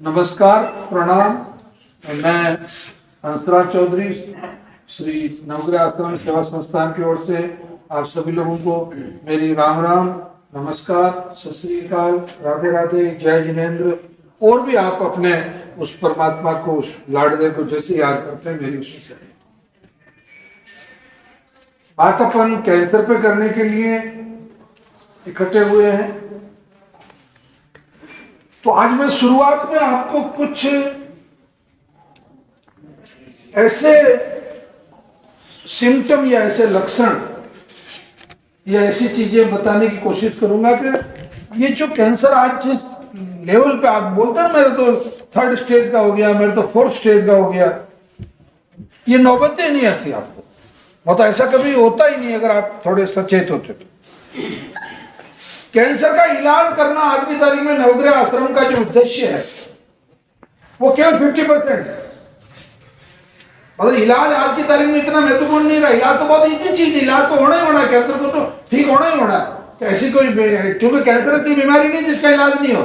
नमस्कार, प्रणाम। मैं हंसराज चौधरी श्री नवग्रह आश्रम सेवा संस्थान की ओर से आप सभी लोगों को मेरी राम राम, नमस्कार, सत श्री अकाल, राधे राधे, जय जिनेन्द्र। और भी आप अपने उस परमात्मा को, उस लाडले को जैसे याद करते हैं, मेरी उसी से बात अपन कैंसर पे करने के लिए इकट्ठे हुए हैं। तो आज मैं शुरुआत में आपको कुछ ऐसे सिम्टम या ऐसे लक्षण या ऐसी चीजें बताने की कोशिश करूंगा कि ये जो कैंसर आज जिस लेवल पे आप बोलते हैं मेरे तो 3rd स्टेज का हो गया, मेरे तो 4th स्टेज का हो गया, ये नौबतें नहीं आती आपको। मतलब ऐसा कभी होता ही नहीं अगर आप थोड़े सचेत होते तो। कैंसर का इलाज करना आज की तारीख में नवग्रह आश्रम का जो उद्देश्य है वो केवल 50% है। मतलब इलाज आज की तारीख में इतना महत्वपूर्ण नहीं रहा। इलाज तो बहुत इजी चीज है, इलाज तो होना ही होना है, कैंसर को तो ठीक होना ही होना है। ऐसी कोई, क्योंकि कैंसर इतनी बीमारी नहीं जिसका इलाज नहीं हो।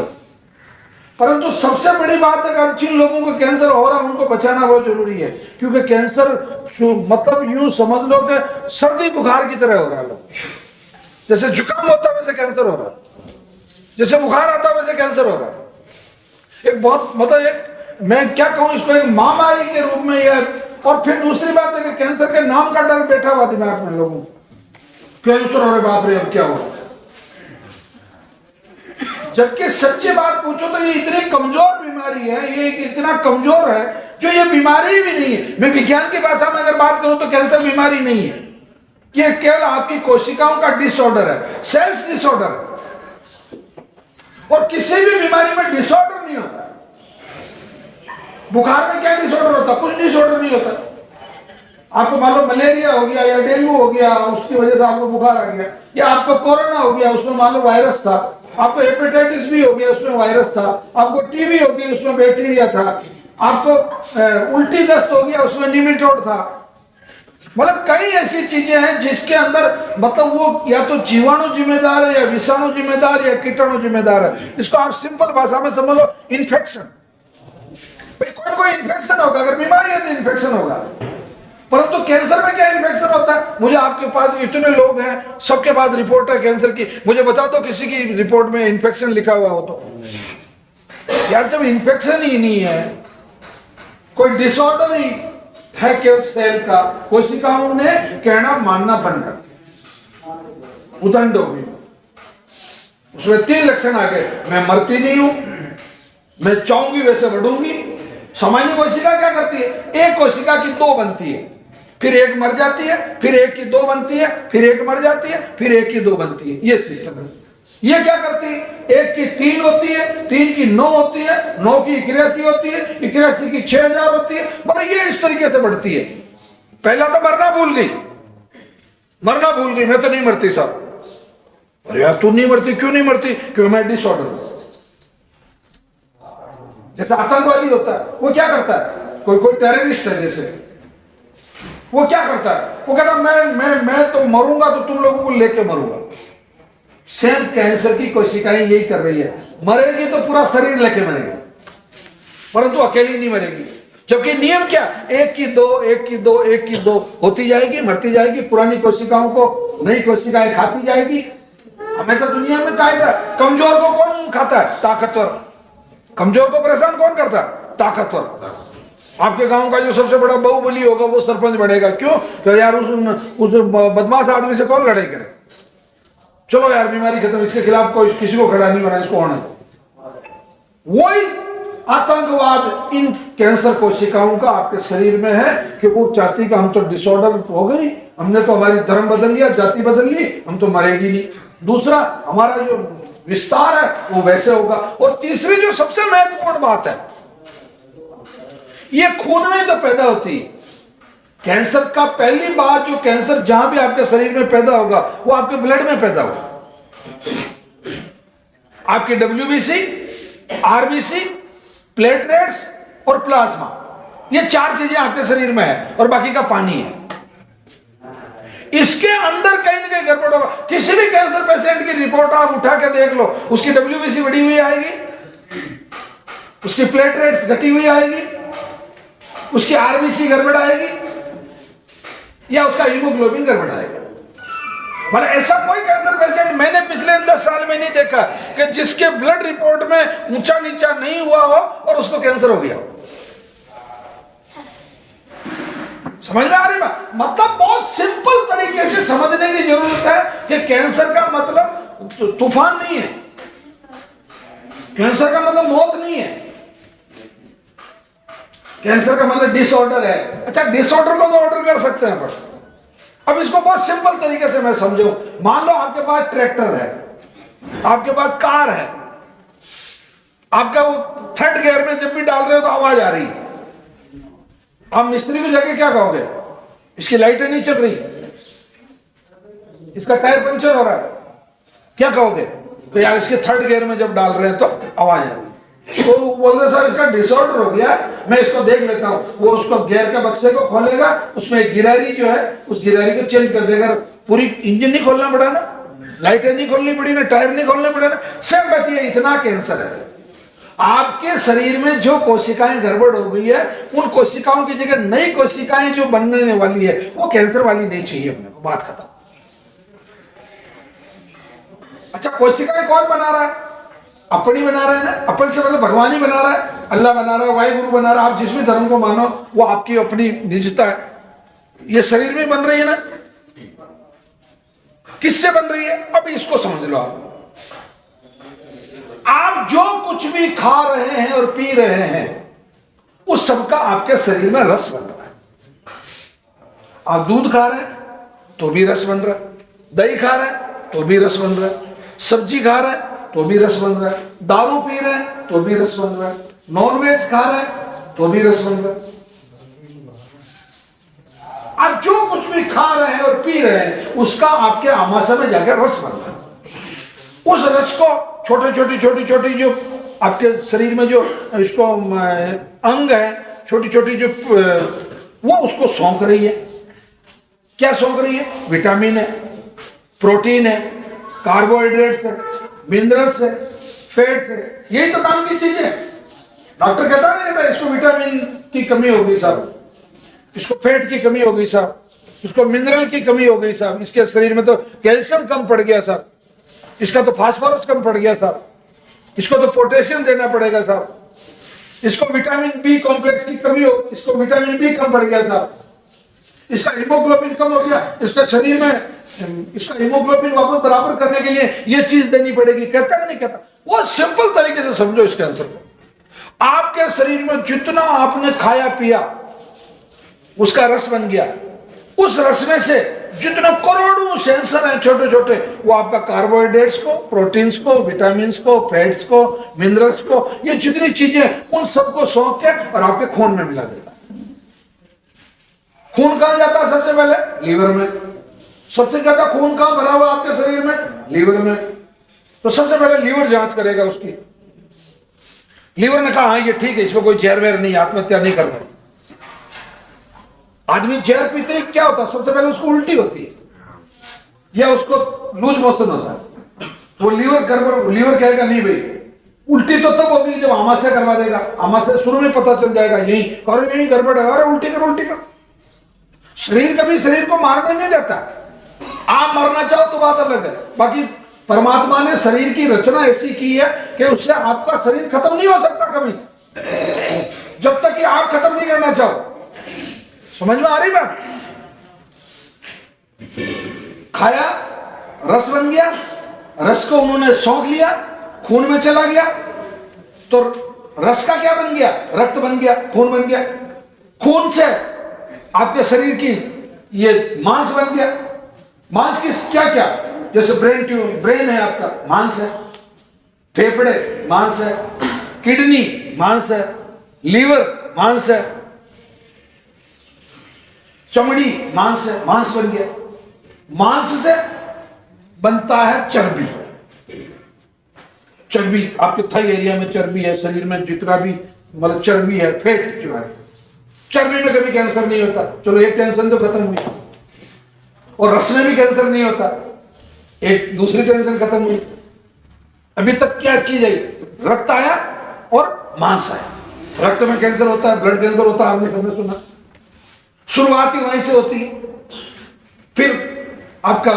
परंतु सबसे बड़ी बात है कि जिन लोगों को कैंसर हो रहा है उनको बचाना बहुत जरूरी है। क्योंकि कैंसर मतलब यूं समझ लो कि सर्दी बुखार की तरह हो रहा है। जैसे जुकाम होता है वैसे कैंसर हो रहा है, जैसे बुखार आता है वैसे कैंसर हो रहा है। एक बहुत मतलब एक मैं क्या कहूं इसको, एक महामारी के रूप में यह। और फिर दूसरी बात है कि कैंसर के नाम का डर बैठा हुआ दिमाग में लोगों को, कैंसर हो रहा, बाप रे अब क्या हो रहा है। जबकि सच्ची बात पूछो तो ये इतनी कमजोर बीमारी है, ये इतना कमजोर है जो ये बीमारी भी नहीं है। मैं विज्ञान की भाषा में अगर बात करूं तो कैंसर बीमारी नहीं है, ये केवल आपकी कोशिकाओं का डिसऑर्डर है, सेल्स डिसऑर्डर है। और किसी भी बीमारी में डिसऑर्डर नहीं होता। बुखार में क्या डिसऑर्डर होता? कुछ डिसऑर्डर नहीं होता। आपको मालूम मलेरिया हो गया या डेंगू हो गया, उसकी वजह से आपको बुखार आ गया, या आपको कोरोना हो गया, उसमें मालूम वायरस था। आपको हेपेटाइटिस बी हो गया, उसमें वायरस था। आपको टीबी हो गई, उसमें बैक्टीरिया था। आपको उल्टी दस्त हो गया, उसमें निमेटोड था। मतलब कई ऐसी चीजें हैं जिसके अंदर मतलब वो या तो जीवाणु जिम्मेदार है, या विषाणु जिम्मेदार, या कीटाणु जिम्मेदार है। इसको आप सिंपल भाषा में समझ लो, इन्फेक्शन। कोई इन्फेक्शन होगा, अगर बीमारी है तो इन्फेक्शन होगा। परंतु कैंसर में क्या इन्फेक्शन होता है? मुझे आपके पास इतने लोग हैं, सबके पास रिपोर्ट है कैंसर की, मुझे बता दो किसी की रिपोर्ट में इन्फेक्शन लिखा हुआ हो तो। यार जब इन्फेक्शन ही नहीं है, कोई डिसऑर्डर ही है केवल सेल का, कोशिकाओं ने कहना मानना बंद कर दिया, उदंड हो गई। उसमें 3 लक्षण आ गए, मैं मरती नहीं हूं, मैं चाहूंगी वैसे बढ़ूंगी। सामान्य कोशिका क्या करती है? एक कोशिका की 2 बनती है, फिर एक मर जाती है, फिर एक की 2 बनती है, फिर एक मर जाती है, फिर एक की 2 बनती है। ये सिस्टम है। ये क्या करती है? एक की 3 होती है, 3 की 9 होती है, 9 की 81 होती है, 81 की 6000 होती है। मतलब ये इस तरीके से बढ़ती है। पहला तो मरना भूल गई, मरना भूल गई, मैं तो नहीं मरती साहब। अरे यार तू नहीं मरती, क्यों नहीं मरती? क्योंकि मैं डिसऑर्डर। जैसे आतंकवादी होता है, वो क्या करता है? कोई टेररिस्ट है जैसे, वो क्या करता है? वो कहता मैं तो मरूंगा तो तुम लोगों को लेके मरूंगा। सेम कैंसर की कोशिकाएं यही कर रही है, मरेगी तो पूरा शरीर लेके मरेगी, परंतु अकेली नहीं मरेगी। जबकि नियम क्या? 1 की 2, 1 की 2, 1 की 2 होती जाएगी, मरती जाएगी। पुरानी कोशिकाओं को नई कोशिकाएं खाती जाएगी। हमेशा दुनिया में कायदा, कमजोर को कौन खाता है? ताकतवर। कमजोर को परेशान कौन करता है? ताकतवर। आपके गांव का जो सबसे बड़ा बाहुबली होगा वो सरपंच बढ़ेगा। क्यों? तो यार उस बदमाश आदमी से कौन लड़ाई करे? चलो यार बीमारी खत्म, इसके खिलाफ कोई किसी को खड़ा नहीं होना, इसको होना। वही आतंकवाद इन कैंसर कोशिकाओं का आपके शरीर में है कि वो चाहती कि हम तो डिसऑर्डर हो गई, हमने तो हमारी धर्म बदल लिया, जाति बदल ली, हम तो मरेगी नहीं। दूसरा, हमारा जो विस्तार है वो वैसे होगा। और तीसरी जो सबसे महत्वपूर्ण बात है, ये खून में तो पैदा होती है। कैंसर का पहली बात, जो कैंसर जहां भी आपके शरीर में पैदा होगा वो आपके ब्लड में पैदा होगा। आपके WBC, RBC, प्लेटलेट्स और प्लाज्मा, ये 4 चीजें आपके शरीर में है, और बाकी का पानी है। इसके अंदर कहीं ना कहीं गड़बड़ होगा। किसी भी कैंसर पेशेंट की रिपोर्ट आप उठा के देख लो, उसकी WBC बढ़ी हुई आएगी, उसकी प्लेटलेट्स घटी हुई आएगी, उसकी आरबीसी गड़बड़ आएगी, या उसका हीमोग्लोबिन गड़बड़ आएगा। मतलब ऐसा कोई कैंसर पेशेंट मैंने पिछले 10 साल में नहीं देखा कि जिसके ब्लड रिपोर्ट में ऊंचा नीचा नहीं हुआ हो और उसको कैंसर हो गया हो। समझ में आ रही बात? मतलब बहुत सिंपल तरीके से समझने की जरूरत है कि कैंसर का मतलब तूफान नहीं है, कैंसर का मतलब मौत नहीं है, कैंसर का मतलब डिसऑर्डर है। अच्छा, डिसऑर्डर को तो ऑर्डर कर सकते हैं पर अब इसको बहुत सिंपल तरीके से मैं समझाऊं। मान लो आपके पास ट्रैक्टर है, आपके पास कार है, आपका वो थर्ड गियर में जब भी डाल रहे हो तो आवाज आ रही है, आप मिस्त्री को जाके क्या कहोगे? इसकी लाइटें नहीं चल रही, इसका टायर पंचर हो रहा है, क्या कहोगे? तो यार इसके थर्ड गियर में जब डाल रहे हैं तो आवाज आ रही है। तो बोलते सर इसका डिसऑर्डर हो गया, मैं इसको देख लेता हूं। वो उसको गियर के बक्से को खोलेगा, उसमें एक गिरारी जो है उस गिरारी को चेंज कर देगा। पूरी इंजन नहीं खोलना पड़ा ना, लाइटें नहीं खोलनी पड़ी ना, टायर नहीं खोलने पड़े ना। सेम बस ये इतना कैंसर है। आपके शरीर में जो कोशिकाएं गड़बड़ हो गई है, उन कोशिकाओं की जगह नई कोशिकाएं जो बनने वाली है वो कैंसर वाली नहीं चाहिए अपने को। बात खत्म। अच्छा, कोशिकाएं कौन बना रहा है? अपनी बना रहा है ना। अपन से मतलब भगवान ही बना रहा है, अल्लाह बना रहा है, वाहिगुरु बना रहा है। आप जिस भी धर्म को मानो वो आपकी अपनी निजता है। ये शरीर में बन रही है ना, किससे बन रही है? अब इसको समझ लो। आप जो कुछ भी खा रहे हैं और पी रहे हैं उस सबका आपके शरीर में रस बन रहा है। आप दूध खा रहे हैं तो भी रस बन रहा है, दही खा रहे हैं तो भी रस बन रहा है, सब्जी खा रहे हैं तो भी रस बन रहा है, दारू पी रहे हैं तो भी रस बन रहा है, नॉनवेज खा रहे हैं तो भी रस बन रहा है। आप जो कुछ भी खा रहे हैं और पी रहे हैं उसका आपके आमाशय में जाकर रस बन रहा है। उस रस को छोटी छोटी जो आपके शरीर में जो इसको अंग है, छोटी छोटी जो वो उसको सौंक रही है। क्या सौंक रही है? विटामिन है, प्रोटीन है, कार्बोहाइड्रेट्स है, मिनरल्स है, फैट्स है। यही तो काम की चीजें है। डॉक्टर कहता नहीं कहता इसको विटामिन की कमी हो गई साहब, इसको फैट की कमी हो गई साहब, इसको मिनरल की कमी हो गई साहब, इसके शरीर में तो कैल्शियम कम पड़ गया साहब, इसका तो फास्फोरस कम पड़ गया साहब, इसको तो पोटेशियम देना पड़ेगा साहब, इसको विटामिन बी कॉम्प्लेक्स की कमी हो, इसको विटामिन बी कम पड़ गया साहब, इसका हीमोग्लोबिन कम हो गया, इसके शरीर में इसका हीमोग्लोबिन वापस बराबर करने के लिए ये चीज देनी पड़ेगी। कहता नहीं कहता? वो सिंपल तरीके से समझो इस कैंसर को। आपके शरीर में जितना आपने खाया पिया उसका रस बन गया। उस रस में से जितने करोड़ों सेंसर हैं छोटे छोटे, वो आपका कार्बोहाइड्रेट्स को, प्रोटीन्स को, विटामिन को, फैट्स को, मिनरल्स को, ये जितनी चीजें उन सबको सौंप के और आपके खून में मिला देता है। खून कहां जाता है? सबसे पहले लीवर में। सबसे ज्यादा खून कहां भरा हुआ आपके शरीर में? लीवर में। तो सबसे पहले लीवर जांच करेगा उसकी। लीवर ने कहा हाँ ये ठीक है, इसमें कोई जहर वहर नहीं, आत्महत्या नहीं करना। आदमी जहर पीते ही क्या होता है? सबसे पहले उसको उल्टी होती है या उसको लूज मोशन होता है। तो लीवर कहेगा नहीं भाई, उल्टी तो तब होगी जब आमाशय करवा देगा। आमाशय शुरू में पता चल जाएगा यही करो, यही गड़बड़ है, अरे उल्टी करो उल्टी करो। शरीर कभी शरीर को मारने नहीं देता। आप मरना चाहो तो बात अलग है, बाकी परमात्मा ने शरीर की रचना ऐसी की है कि उससे आपका शरीर खत्म नहीं हो सकता कभी, जब तक कि आप खत्म नहीं करना चाहो। समझ में आ रही बात? खाया, रस बन गया, रस को उन्होंने सौंक लिया, खून में चला गया, तो रस का क्या बन गया? रक्त बन गया, खून बन गया। खून से आपके शरीर की ये मांस बन गया। मांस की क्या क्या? जैसे ब्रेन है आपका, मांस है, फेफड़े मांस है, किडनी मांस है, लीवर मांस है, चमड़ी मांस है, मांस बन गया। मांस से बनता है चर्बी। चर्बी आपके थाई एरिया में चर्बी है, शरीर में जितना भी मतलब चर्बी है, फैट जो है, चर्बी में कभी कैंसर नहीं होता। चलो एक टेंशन तो खत्म हुई। और रस में भी कैंसर नहीं होता, एक दूसरी टेंशन खत्म हुई। अभी तक क्या चीज है? रक्त आया और मांस है। रक्त में कैंसर होता है, ब्लड कैंसर होता है, आपने सबने सुना। शुरुआत ही वहीं से होती है। फिर आपका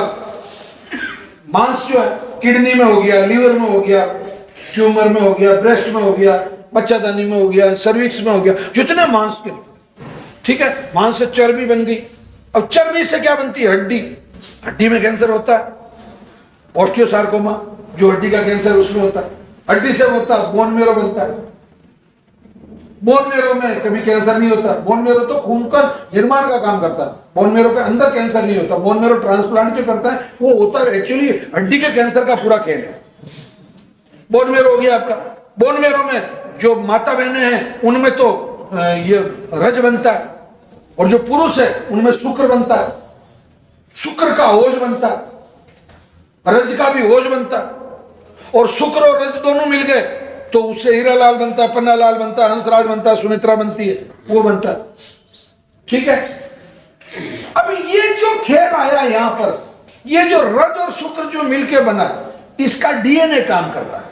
मांस जो है किडनी में हो गया, लीवर में हो गया, ट्यूमर में हो गया, ब्रेस्ट में हो गया, बच्चादानी में हो गया, सर्विक्स में हो गया, जितने मांस के, ठीक है। मांस से चर्बी बन गई। अब चर्बी से क्या बनती है? हड्डी। हड्डी में कैंसर होता है, ऑस्टियोसार्कोमा, जो हड्डी का कैंसर उसमें होता है। हड्डी से होता है बोन मेरो बनता है। बोन मेरो में कभी कैंसर नहीं होता। बोन मेरो तो खून का निर्माण का काम करता है, बोन मेरो के अंदर कैंसर नहीं होता। बोन मेरो ट्रांसप्लांट जो करता है वो होता है एक्चुअली हड्डी के कैंसर का पूरा खेल है। बोन मेरो हो गया आपका। बोन मेरो में जो माता बहनें हैं उनमें तो ये रज बनता है, और जो पुरुष है उनमें शुक्र बनता है। शुक्र का ओज बनता है, रज का भी ओज बनता है, और शुक्र और रज दोनों मिल गए तो उससे हीरा लाल बनता है, पन्ना लाल बनता है, हंसराज बनता है, सुनेत्रा बनती है, वो बनता है, ठीक है। अब ये जो खेल आया यहां पर, ये जो रज और शुक्र जो मिलके बना, इसका डीएनए काम करता है।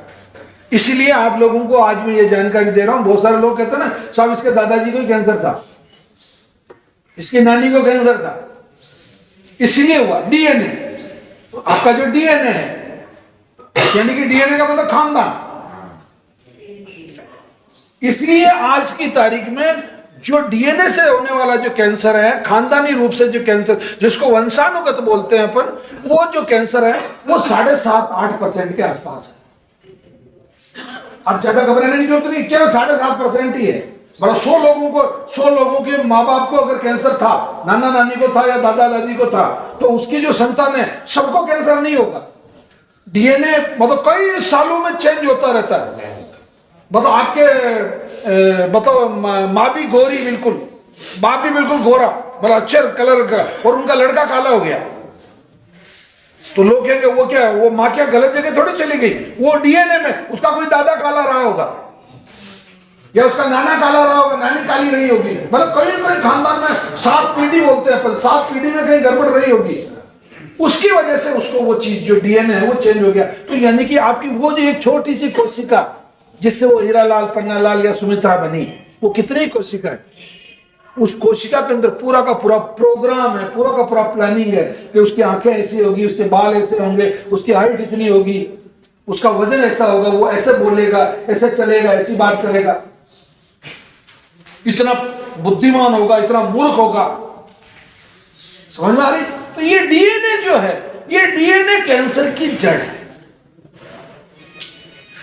इसलिए आप लोगों को आज मैं ये जानकारी दे रहा हूं। बहुत सारे लोग कहते हैं ना साहब इसके दादाजी को कैंसर था, इसकी नानी को कैंसर था, इसलिए हुआ। डीएनए, आपका जो डीएनए है, यानी कि डीएनए का मतलब खानदान। इसलिए आज की तारीख में जो डीएनए से होने वाला जो कैंसर है, खानदानी रूप से जो कैंसर, जिसको वंशानुगत बोलते हैं अपन, वो जो कैंसर है वो 7.5-8% के आसपास है। अब ज्यादा घबराने की जरूरत नहीं, क्या 7.5% ही है। बड़ा 100 लोगों के माँ बाप को अगर कैंसर था, नाना नानी को था या दादा दादी को था, तो उसकी जो संतान है सबको कैंसर नहीं होगा। डीएनए मतलब कई सालों में चेंज होता रहता है। बताओ आपके बताओ माँ भी गोरी, बिल्कुल बाप भी बिल्कुल गोरा, बड़ा अच्छे कलर का, और उनका लड़का काला हो गया, तो लोग कहेंगे वो क्या, वो माँ क्या गलत जगह थोड़ी चली गई, वो डीएनए में उसका कोई दादा काला रहा होगा, या उसका नाना काला रहा होगा, नानी काली रही होगी। मतलब कई खानदान में 7 पीढ़ी बोलते हैं, पर 7 पीढ़ी में कहीं गड़बड़ रही होगी, उसकी वजह से उसको वो चीज जो डीएनए है वो चेंज हो गया। तो यानी कि आपकी वो जो एक छोटी सी कोशिका जिससे वो हीरा लाल, पन्ना लाल या सुमित्रा बनी, वो कितनी कोशिका है, उस कोशिका के अंदर पूरा का पूरा प्रोग्राम है, पूरा का पूरा प्लानिंग है कि उसकी आंखें ऐसी होगी, उसके बाल ऐसे होंगे, उसकी हाइट इतनी होगी, उसका वजन ऐसा होगा, वो ऐसे बोलेगा, ऐसे चलेगा, ऐसी बात करेगा, इतना बुद्धिमान होगा, इतना मूर्ख होगा। समझ में आ रही? तो ये डीएनए जो है, ये डीएनए कैंसर की जड़ है।